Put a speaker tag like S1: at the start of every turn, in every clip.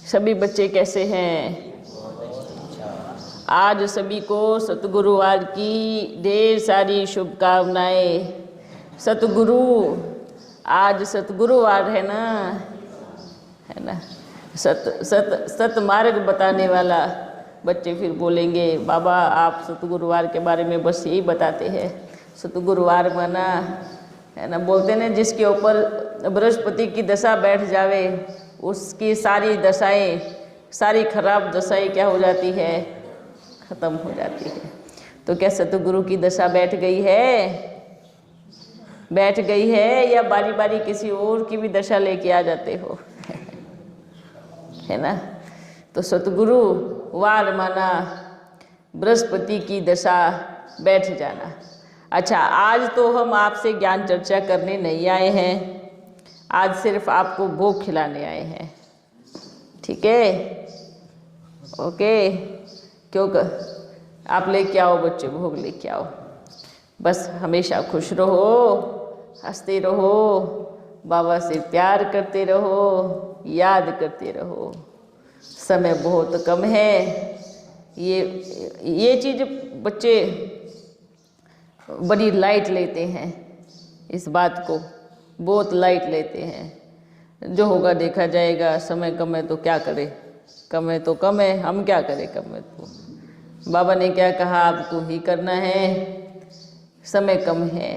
S1: सभी बच्चे कैसे हैं? आज सभी को सतगुरुवार की ढेर सारी शुभकामनाएं। सतगुरु, आज सतगुरुवार है ना। सत मार्ग बताने वाला। बच्चे फिर बोलेंगे बाबा आप सतगुरुवार के बारे में बस यही बताते हैं। सतगुरुवार माना है ना, बोलते ना जिसके ऊपर बृहस्पति की दशा बैठ जावे उसकी सारी दशाएं, सारी खराब दशाएं क्या हो जाती है? खत्म हो जाती है। तो क्या सतगुरु की दशा बैठ गई है या बारी बारी किसी और की भी दशा लेके आ जाते हो? है ना। तो सतगुरु वार माना बृहस्पति की दशा बैठ जाना। अच्छा, आज तो हम आपसे ज्ञान चर्चा करने नहीं आए हैं, आज सिर्फ आपको भोग खिलाने आए हैं। ठीक है, ओके। क्यों आप लेके आओ बच्चे, भोग लेके आओ। बस हमेशा खुश रहो, हंसते रहो, बाबा से प्यार करते रहो, याद करते रहो। समय बहुत कम है। ये चीज़ बच्चे बड़ी लाइट लेते हैं, इस बात को बहुत लाइट लेते हैं। जो होगा देखा जाएगा, समय कम है तो क्या करें, कम है तो कम है, हम क्या करें, कम है तो। बाबा ने क्या कहा, आपको ही करना है। समय कम है।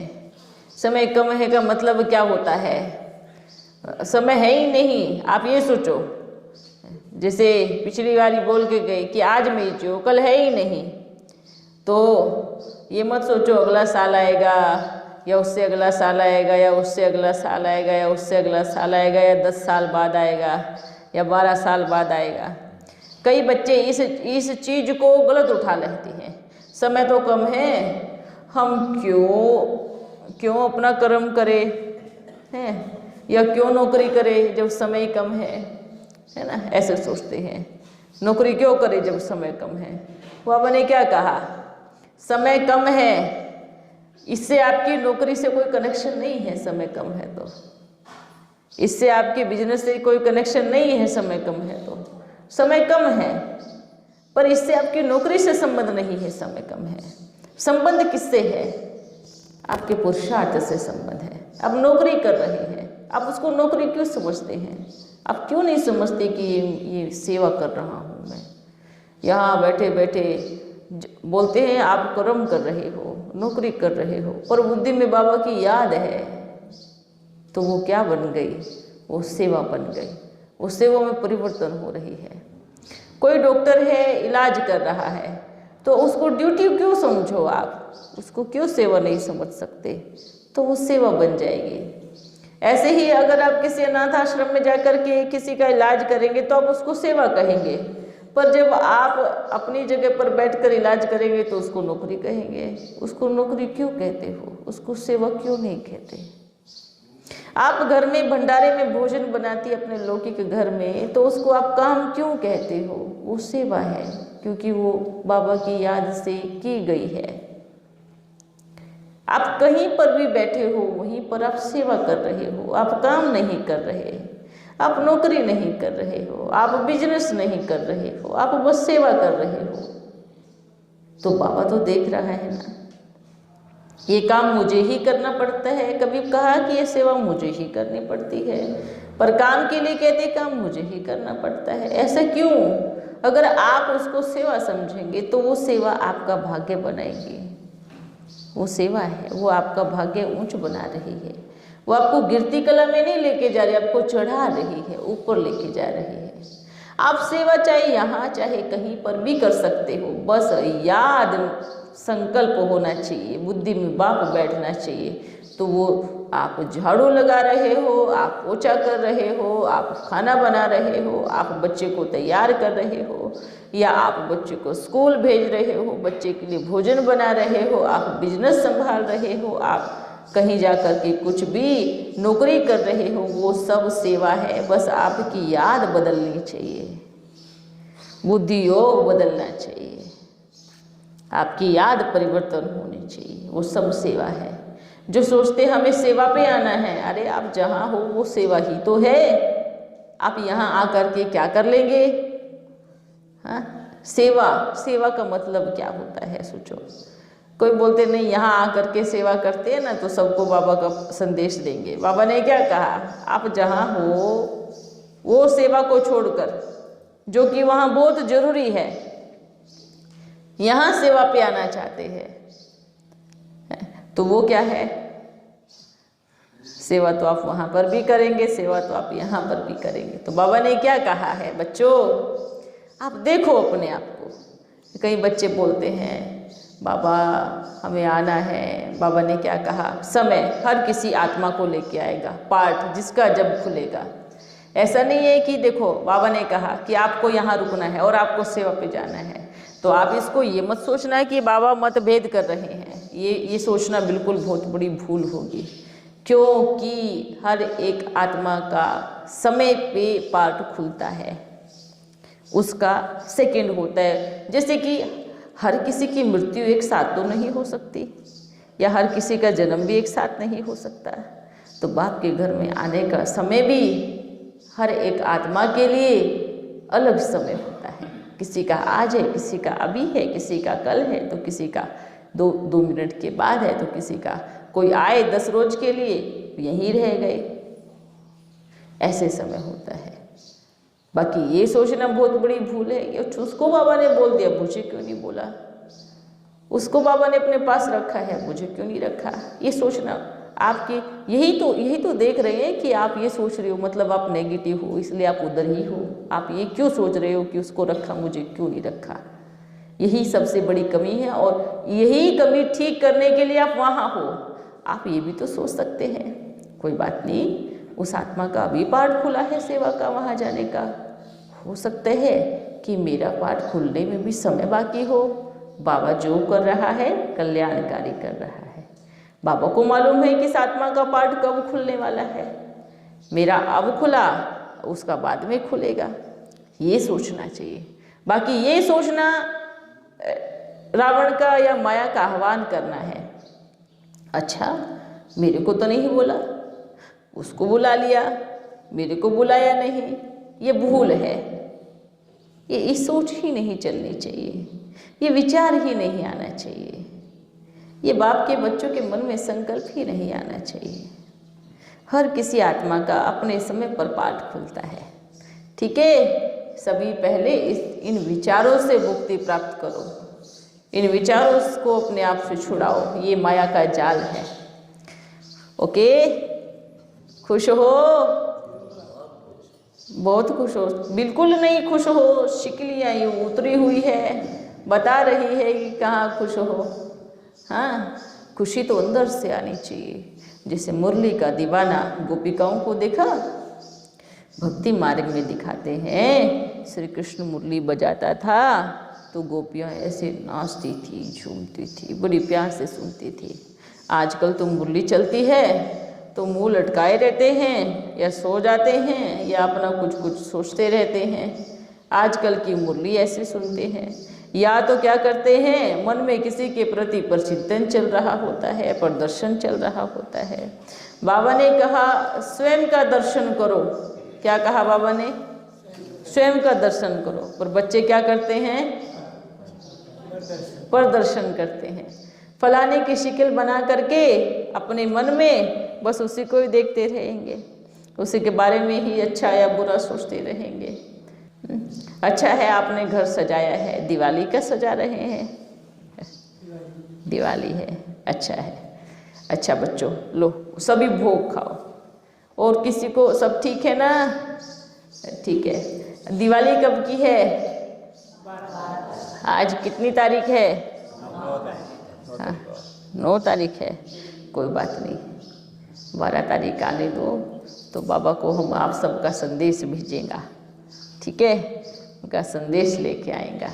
S1: समय कम है का मतलब क्या होता है? समय है ही नहीं। आप ये सोचो, जैसे पिछली बारी बोल के गए कि आज मैच हो, कल है ही नहीं, तो ये मत सोचो अगला साल आएगा या उससे अगला साल आएगा या उससे अगला साल आएगा या उससे अगला साल आएगा या 10 साल बाद आएगा या 12 साल बाद आएगा। कई बच्चे इस चीज़ को गलत उठा लेते हैं। समय तो कम है, हम क्यों अपना कर्म करें हैं, या क्यों नौकरी करें जब समय कम है ना। ऐसे सोचते हैं, नौकरी क्यों करें जब समय कम है। बाबा ने क्या कहा, समय कम है, इससे आपकी नौकरी से कोई कनेक्शन नहीं है। समय कम है तो इससे आपके बिजनेस से कोई कनेक्शन नहीं है। समय कम है तो समय कम है, पर इससे आपकी नौकरी से संबंध नहीं है। समय कम है, संबंध किससे है? आपके पुरुषार्थ से संबंध है। आप नौकरी कर रहे हैं, आप उसको नौकरी क्यों समझते हैं? आप क्यों नहीं समझते कि ये सेवा कर रहा हूँ मैं? यहाँ बैठे बैठे बोलते हैं आप कर्म कर रहे हो, नौकरी कर रहे हो, पर बुद्धि में बाबा की याद है, तो वो क्या बन गई? वो सेवा बन गई। वो सेवा में परिवर्तन हो रही है। कोई डॉक्टर है, इलाज कर रहा है, तो उसको ड्यूटी क्यों समझो आप? उसको क्यों सेवा नहीं समझ सकते? तो वो सेवा बन जाएगी। ऐसे ही अगर आप किसी अनाथ आश्रम में जाकर के किसी का इलाज करेंगे तो आप उसको सेवा कहेंगे, पर जब आप अपनी जगह पर बैठकर इलाज करेंगे तो उसको नौकरी कहेंगे। उसको नौकरी क्यों कहते हो? उसको सेवा क्यों नहीं कहते? आप घर में भंडारे में भोजन बनाती अपने लौकिक घर में, तो उसको आप काम क्यों कहते हो? वो सेवा है, क्योंकि वो बाबा की याद से की गई है। आप कहीं पर भी बैठे हो, वहीं पर आप सेवा कर रहे हो। आप काम नहीं कर रहे, आप नौकरी नहीं कर रहे हो, आप बिजनेस नहीं कर रहे हो, आप बस सेवा कर रहे हो। तो बाबा तो देख रहा है ना, ये काम मुझे ही करना पड़ता है। कभी कहा कि ये सेवा मुझे ही करनी पड़ती है, पर काम के लिए कहते काम मुझे ही करना पड़ता है। ऐसा क्यों? अगर आप उसको सेवा समझेंगे तो वो सेवा आपका भाग्य बनाएगी। वो सेवा है, वो आपका भाग्य ऊंच बना रही है। वो आपको गिरती कला में नहीं लेके जा रही, आपको चढ़ा रही है, ऊपर लेके जा रही है। आप सेवा चाहे यहाँ चाहे कहीं पर भी कर सकते हो, बस याद संकल्प होना चाहिए, बुद्धि में बाप बैठना चाहिए। तो वो आप झाड़ू लगा रहे हो, आप पोछा कर रहे हो, आप खाना बना रहे हो, आप बच्चे को तैयार कर रहे हो, या आप बच्चे को स्कूल भेज रहे हो, बच्चे के लिए भोजन बना रहे हो, आप बिजनेस संभाल रहे हो, आप कहीं जाकर के कुछ भी नौकरी कर रहे हो, वो सब सेवा है। बस आपकी याद बदलनी चाहिए, बुद्धि योग बदलना चाहिए, आपकी याद परिवर्तन होनी चाहिए। वो सब सेवा है। जो सोचते हमें सेवा पे आना है, अरे आप जहाँ हो वो सेवा ही तो है। आप यहाँ आकर के क्या कर लेंगे? हाँ, सेवा। सेवा का मतलब क्या होता है सोचो। कोई बोलते नहीं यहाँ आकर के सेवा करते हैं ना तो सबको बाबा का संदेश देंगे। बाबा ने क्या कहा? आप जहाँ हो वो सेवा को छोड़कर, जो कि वहाँ बहुत जरूरी है, यहाँ सेवा पे आना चाहते हैं तो वो क्या है? सेवा तो आप वहाँ पर भी करेंगे, सेवा तो आप यहाँ पर भी करेंगे। तो बाबा ने क्या कहा है बच्चों, आप देखो अपने आप को। कई बच्चे बोलते हैं बाबा हमें आना है। बाबा ने क्या कहा? समय हर किसी आत्मा को लेके आएगा, पाठ जिसका जब खुलेगा। ऐसा नहीं है कि देखो बाबा ने कहा कि आपको यहाँ रुकना है और आपको सेवा पे जाना है, तो आप इसको ये मत सोचना कि बाबा मतभेद कर रहे हैं। ये सोचना बिल्कुल बहुत बड़ी भूल होगी, क्योंकि हर एक आत्मा का समय पे पाठ खुलता है, उसका सेकंड होता है। जैसे कि हर किसी की मृत्यु एक साथ तो नहीं हो सकती, या हर किसी का जन्म भी एक साथ नहीं हो सकता। तो बाप के घर में आने का समय भी हर एक आत्मा के लिए अलग समय होता है। किसी का आज है, किसी का अभी है, किसी का कल है, तो किसी का दो मिनट के बाद है, तो किसी का कोई आए 10 रोज के लिए यहीं रह गए। ऐसे समय होता है। बाकी ये सोचना बहुत बड़ी भूल है कि उसको बाबा ने बोल दिया, मुझे क्यों नहीं बोला? उसको बाबा ने अपने पास रखा है, मुझे क्यों नहीं रखा? ये सोचना आपकी यही तो देख रहे हैं कि आप ये सोच रहे हो, मतलब आप नेगेटिव हो, इसलिए आप उधर ही हो। आप ये क्यों सोच रहे हो कि उसको रखा, मुझे क्यों नहीं रखा? यही सबसे बड़ी कमी है, और यही कमी ठीक करने के लिए आप वहाँ हो। आप ये भी तो सोच सकते हैं, कोई बात नहीं, उस आत्मा का अभी पाठ खुला है सेवा का, वहाँ जाने का। हो सकता है कि मेरा पाठ खुलने में भी समय बाकी हो। बाबा जो कर रहा है कल्याणकारी कर रहा है। बाबा को मालूम है कि इस आत्मा का पाठ कब खुलने वाला है। मेरा अब खुला, उसका बाद में खुलेगा, ये सोचना चाहिए। बाकी ये सोचना रावण का या माया का आह्वान करना है। अच्छा मेरे को तो नहीं बोला, उसको बुला लिया, मेरे को बुलाया नहीं, ये भूल है। ये सोच ही नहीं चलनी चाहिए, ये विचार ही नहीं आना चाहिए, ये बाप के बच्चों के मन में संकल्प ही नहीं आना चाहिए। हर किसी आत्मा का अपने समय पर पाठ खुलता है, ठीक है। सभी पहले इन विचारों से मुक्ति प्राप्त करो, इन विचारों को अपने आप से छुड़ाओ। ये माया का जाल है। ओके, खुश हो? बहुत खुश हो? बिल्कुल नहीं खुश हो। शिकलियाँ यूँ उतरी हुई है, बता रही है कि कहाँ खुश हो। हाँ, खुशी तो अंदर से आनी चाहिए। जैसे मुरली का दीवाना गोपिकाओं को देखा, भक्ति मार्ग में दिखाते हैं, श्री कृष्ण मुरली बजाता था तो गोपियाँ ऐसे नाचती थी, झूमती थी, बड़ी प्यार से सुनती थी। आजकल तो मुरली चलती है तो मुंह लटकाए रहते हैं, या सो जाते हैं, या अपना कुछ सोचते रहते हैं। आजकल की मुरली ऐसे सुनते हैं, या तो क्या करते हैं, मन में किसी के प्रति प्रचिंतन चल रहा होता है, प्रदर्शन चल रहा होता है। बाबा ने कहा स्वयं का दर्शन करो। क्या कहा बाबा ने? स्वयं का दर्शन करो। पर बच्चे क्या करते हैं? प्रदर्शन करते हैं। फलाने की शिकल बना करके अपने मन में बस उसी को ही देखते रहेंगे, उसी के बारे में ही अच्छा या बुरा सोचते रहेंगे। अच्छा है आपने घर सजाया है, दिवाली का सजा रहे हैं, दिवाली है, अच्छा है। अच्छा बच्चों लो सभी भोग खाओ। और किसी को सब ठीक है ना? ठीक है। दिवाली कब की है? आज कितनी तारीख है? 9 तारीख है। कोई बात नहीं, 12 तारीख आने दो तो बाबा को हम आप सबका संदेश भेजेंगे, ठीक है? उनका संदेश लेके आएगा।